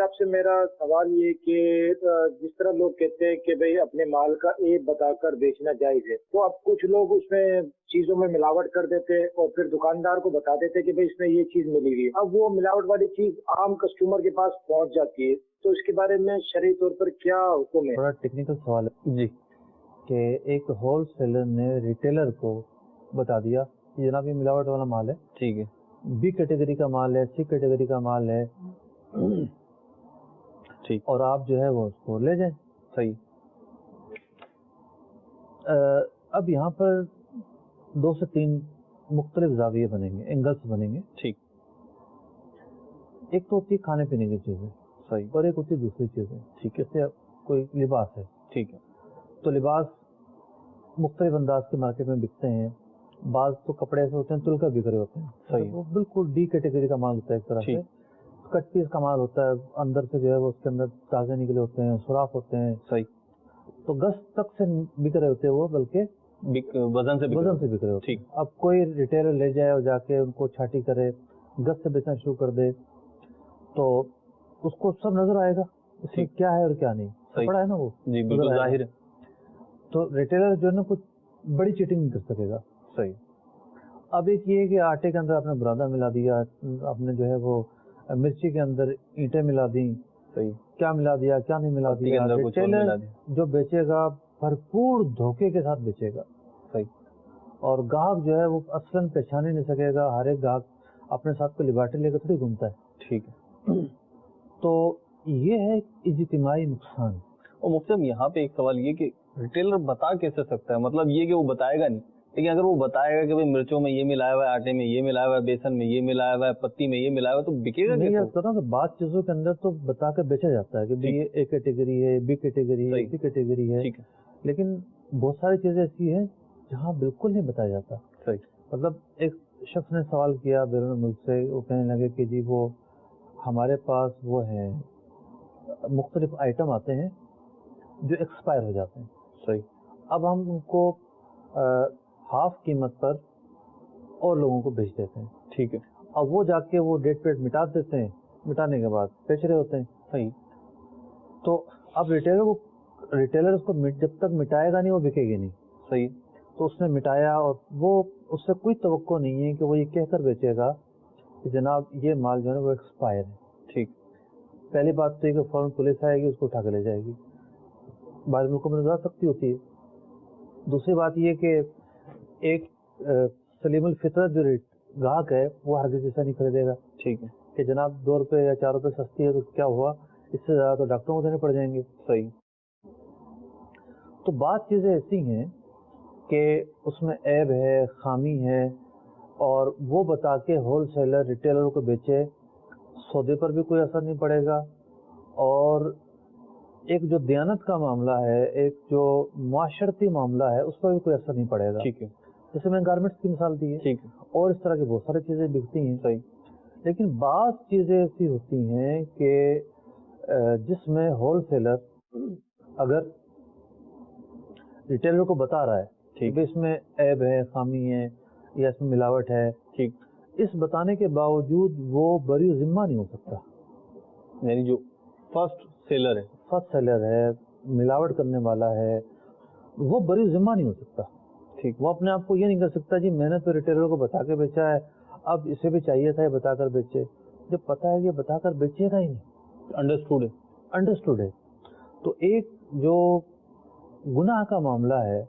صاحب سے میرا سوال یہ کہ جس طرح لوگ کہتے ہیں کہ بھئی اپنے مال کا عیب بتا کر بیچنا جائز ہے، تو اب کچھ لوگ اس میں چیزوں میں ملاوٹ کر دیتے اور پھر دکاندار کو بتا دیتے کہ بھئی اس میں یہ چیز ملی ہوئی ہے. اب وہ ملاوٹ والی چیز عام کسٹمر کے پاس پہنچ جاتی ہے، تو اس کے بارے میں شرعی طور پر کیا حکم ہے؟ بڑا ٹیکنیکل سوال ہے جی، کہ ایک ہول سیلر نے ریٹیلر کو بتا دیا کہ جناب یہ ملاوٹ والا مال ہے، ٹھیک ہے، بی کیٹیگری کا مال ہے، سی کیٹیگری کا مال ہے، ٹھیک، اور آپ جو ہے وہ اس کو لے جائیں. صحیح. اب یہاں پر 2 سے 3 مختلف زاویے بنیں گے، اینگلس بنیں گے. ٹھیک. ایک تو ہوتی ہے کھانے پینے کی چیزیں، صحیح، اور ایک ہوتی ہے دوسری چیزیں. ٹھیک ہے. جیسے کوئی لباس ہے، ٹھیک ہے، تو لباس مختلف انداز کے مارکیٹ میں بکتے ہیں. بعض تو کپڑے ایسے ہوتے ہیں تل کر بک رہے ہوتے ہیں، صحیح، وہ بالکل ڈی کیٹیگری کا مال ہوتا ہے. ایک طرح سے کٹ پیس کا مال ہوتا ہے، اندر سے جو ہے وہ اس کے اندر تازے نکلے ہوتے ہیں، سوراخ ہوتے ہیں. صحیح. تو گز تک سے بک رہے ہوتے ہیں وہ، بلکہ وزن سے بک رہے ہوتے ہیں. اب کوئی ریٹیلر لے جائے اور جا کے ان کو چھاٹی کرے، گز سے بیچنا شروع کر دے، تو اس کو سب نظر آئے گا اس میں کیا ہے اور کیا نہیں. کپڑا ہے نا وہ، جی بالکل ظاہر ہے. تو ریٹیلر جو ہے نا کچھ بڑی چیٹنگ نہیں کر سکے گا. صحیح. اب ایک یہ ہے کہ آٹے کے اندر آپ نے برادہ ملا دیا، آپ نے جو ہے وہ مرچی کے اندر اینٹیں ملا دیں. صحیح. کیا ملا دیا کیا نہیں ملا دیا. ریٹیلر جو بیچے گا بھرپور دھوکے کے ساتھ بیچے گا. صحیح. اور گاہک جو ہے وہ اصلاً پہچان ہی نہیں سکے گا. ہر ایک گاہک اپنے ساتھ کو لباٹے لے کر تھوڑی گھومتا ہے. ٹھیک ہے. تو یہ ہے اجتماعی نقصان. اور مفتی یہاں پہ ایک سوال یہ کہ ریٹیلر بتا کیسے سکتا ہے؟ مطلب یہ کہ وہ بتائے گا نہیں، لیکن اگر وہ بتائے گا کہ بھائی مرچوں میں یہ ملایا ہوا ہے، آٹے میں یہ ملایا ہوا ہے، بیسن میں یہ ملایا ہوا ہے، پتی میں یہ ملایا ہوا ہے، تو بکے گا کیسے؟ میں کہتا ہوں کہ بعض چیزوں کے اندر تو بتا کر بیچا جاتا ہے کہ یہ اے کیٹیگری ہے، بی کیٹیگری ہے، سی کیٹیگری ہے، لیکن بہت ساری چیزیں ایسی ہیں جہاں بالکل نہیں بتایا جاتا. صحیح. مطلب ایک شخص نے سوال کیا بیرون ملک سے، وہ کہنے لگے کہ جی وہ ہمارے پاس وہ ہیں مختلف آئٹم آتے ہیں جو ایکسپائر ہو جاتے ہیں. صحیح. اب ہم ان کو ہاف قیمت پر اور لوگوں کو بیچ دیتے ہیں. ٹھیک ہے. اب وہ جا کے وہ ڈیٹ پیٹ مٹا دیتے ہیں، مٹانے کے بعد بیچ رہے ہوتے ہیں. صحیح. تو اب ریٹیلر اس کو جب تک مٹائے گا نہیں وہ بکے گی نہیں. صحیح. تو اس نے مٹایا اور وہ اس سے کوئی توقع نہیں ہے کہ وہ یہ کہہ کر بیچے گا کہ جناب یہ مال جو ہے وہ ایکسپائر ہے. ٹھیک. پہلی بات تو یہ کہ فوراً پولیس آئے گی، اس کو اٹھا کے لے جائے گی. بعض ملکوں میں زیادہ سختی ہوتی ہے. دوسری بات یہ کہ ایک سلیم الفطرت جو گاہک ہے وہ ہرگز ایسا نہیں خریدے گا. ٹھیک ہے. کہ جناب 2 روپے یا 4 روپے سستی ہے تو کیا ہوا، اس سے زیادہ تو ڈاکٹروں کو دینے پڑ جائیں گے. صحیح. تو بعض چیزیں ایسی ہیں کہ اس میں عیب ہے، خامی ہے، اور وہ بتا کے ہول سیلر ریٹیلر کو بیچے، سودے پر بھی کوئی اثر نہیں پڑے گا، اور ایک جو دیانت کا معاملہ ہے، ایک جو معاشرتی معاملہ ہے، اس پر بھی کوئی اثر نہیں پڑے گا. ٹھیک ہے. جیسے میں گارمنٹس کی مثال دی ہے. ٹھیک ہے. اور اس طرح کی بہت ساری چیزیں بکتی ہیں. صحیح. لیکن بعض چیزیں ایسی ہوتی ہیں کہ جس میں ہول سیلر اگر ریٹیلر کو بتا رہا ہے کہ اس میں عیب ہے، خامی ہے، یا اس میں ملاوٹ ہے، ٹھیک، اس بتانے کے باوجود وہ بری ذمہ نہیں ہو سکتا. یعنی جو فرسٹ سیلر ہے، ملاوٹ کرنے والا ہے، وہ بری ذمہ نہیں ہو سکتا. ٹھیک. وہ اپنے آپ کو یہ نہیں کر سکتا جی میں نے تو ریٹیلر کو بتا کے بیچا ہے، اب اسے بھی چاہیے تھا یہ بتا کر بیچے. جب پتا ہے کہ بتا کر بیچے گا ہی نہیں. انڈرسٹوڈ ہے. تو ایک جو گناہ کا معاملہ ہے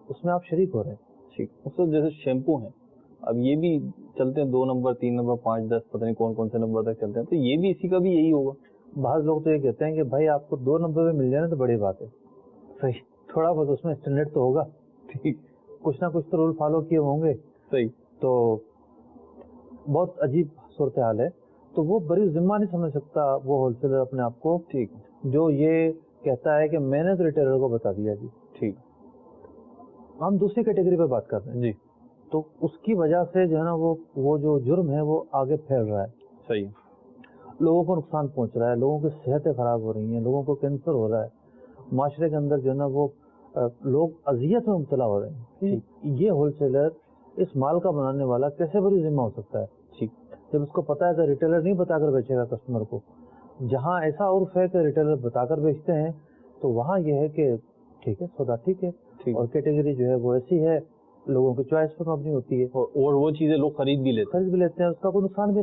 اس میں آپ شریک ہو رہے ہیں. ٹھیک. جیسے شیمپو ہیں، اب یہ بھی چلتے ہیں 2 نمبر 3 نمبر 5 10 پتہ نہیں کون کون سے نمبر تک چلتے ہیں، تو یہ بھی اسی کا بھی یہی ہوگا. بعض لوگ تو یہ کہتے ہیں کہ بھائی آپ کو 2 نمبر میں مل جائے نا تو بڑی بات ہے. صحیح. تھوڑا بہت اس میں اسٹینڈرڈ تو ہوگا. ٹھیک. کچھ نہ کچھ تو رول فالو کیے ہوں گے. صحیح. تو بہت عجیب صورتحال ہے. تو وہ بری ذمہ نہیں سمجھ سکتا وہ ہول سیلر اپنے آپ کو. ٹھیک. جو یہ کہتا ہے کہ میں نے تو ریٹیلر کو بتا دیا جی. ٹھیک. ہم دوسری کیٹیگری پہ بات کر رہے ہیں جی. تو اس کی وجہ سے جو ہے نا وہ جو جرم ہے وہ آگے پھیل رہا ہے. صحیح. لوگوں کو نقصان پہنچ رہا ہے، لوگوں کی صحتیں خراب ہو رہی ہیں، لوگوں کو کینسر ہو رہا ہے، معاشرے کے اندر جو ہے نا وہ لوگ اذیت میں مبتلا ہو رہے ہیں. یہ ہول سیلر اس مال کا بنانے والا کیسے بری ذمہ ہو سکتا ہے؟ ٹھیک. جب اس کو پتا ہے کہ ریٹیلر نہیں بتا کر بیچے گا کسٹمر کو، جہاں ایسا عرف ہے کہ ریٹیلر بتا کر بیچتے ہیں تو وہاں یہ ہے کہ ٹھیک ہے سودا ٹھیک ہے، اور کیٹیگری جو ہے وہ ایسی ہے، لوگوں کی چوائس پر مبنی ہوتی ہے اور وہ چیزیں لوگ خرید بھی لیتے ہیں، اس کا کوئی نقصان بھی